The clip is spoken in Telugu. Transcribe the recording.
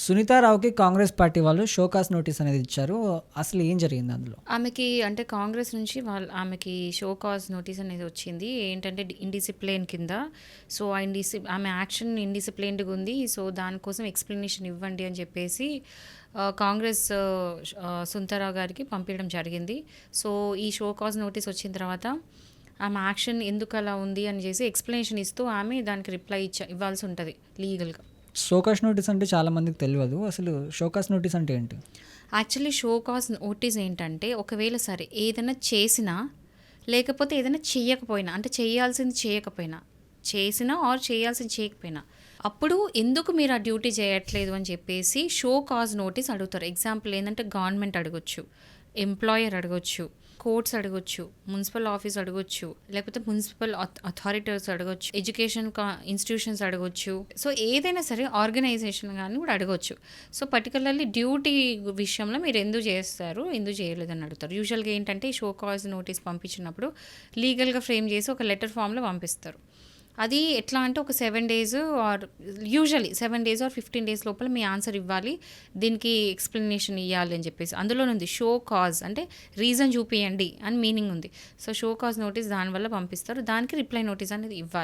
సునీతారావుకి కాంగ్రెస్ పార్టీ వాళ్ళు షోకాస్ నోటీస్ అనేది ఇచ్చారు. అసలు ఏం జరిగింది అందులో? ఆమెకి అంటే కాంగ్రెస్ నుంచి ఆమెకి షో కాజ్ నోటీస్ అనేది వచ్చింది. ఏంటంటే ఇండిసిప్లిన్ కింద. సో ఆమె యాక్షన్ ఇండిసిప్లిన్డ్గా ఉంది. సో దానికోసం ఎక్స్ప్లెనేషన్ ఇవ్వండి అని చెప్పేసి కాంగ్రెస్ సునీతారావు గారికి పంపించడం జరిగింది. సో ఈ షో కాజ్ నోటీస్ వచ్చిన తర్వాత ఆమె యాక్షన్ ఎందుకు అలా ఉంది అని చేసి ఎక్స్ప్లెనేషన్ ఇస్తూ ఆమె దానికి రిప్లై ఇవ్వాల్సి ఉంటుంది లీగల్గా. షోకాస్ నోటీస్ అంటే చాలా మందికి తెలియదు. అసలు షోకాస్ నోటీస్ అంటే ఏంటి? యాక్చువల్లీ షో కాజ్ నోటీస్ ఏంటంటే ఒకవేళ సరే ఏదైనా చేసినా లేకపోతే ఏదైనా చేయకపోయినా అంటే చేయాల్సింది చేయకపోయినా చేసినా ఆర్ చేయాల్సింది చేయకపోయినా అప్పుడు ఎందుకు మీరు ఆ డ్యూటీ చేయట్లేదు అని చెప్పేసి షో కాజ్ నోటీస్ అడుగుతారు. ఎగ్జాంపుల్ ఏంటంటే గవర్నమెంట్ అడగొచ్చు, ఎంప్లాయర్ అడగొచ్చు, కోర్ట్స్ అడగొచ్చు, మున్సిపల్ ఆఫీస్ అడగొచ్చు, లేకపోతే మున్సిపల్ అథారిటీస్ అడగొచ్చు, ఎడ్యుకేషన్ ఇన్స్టిట్యూషన్స్ అడగొచ్చు. సో ఏదైనా సరే ఆర్గనైజేషన్ కానీ కూడా అడగొచ్చు. సో పర్టికులర్లీ డ్యూటీ విషయంలో మీరు ఎందుకు చేస్తారు, ఎందుకు చేయలేదని అడుగుతారు. యూజువల్గా ఏంటంటే షో కాజ్ నోటీస్ పంపించినప్పుడు లీగల్గా ఫ్రేమ్ చేసి ఒక లెటర్ ఫామ్లో పంపిస్తారు. అది ఎట్లా అంటే ఒక 7 days or usually 7 days or 15 days లోపల మీ ఆన్సర్ ఇవ్వాలి, దీనికి ఎక్స్ప్లెనేషన్ ఇవ్వాలి అని చెప్పేసి. అందులో ఉంది షో కాజ్ అంటే రీజన్ చూపియండి అని మీనింగ్ ఉంది. సో షో కాజ్ నోటీస్ దానివల్ల పంపిస్తారు, దానికి రిప్లై నోటీస్ అనేది ఇవ్వాలి.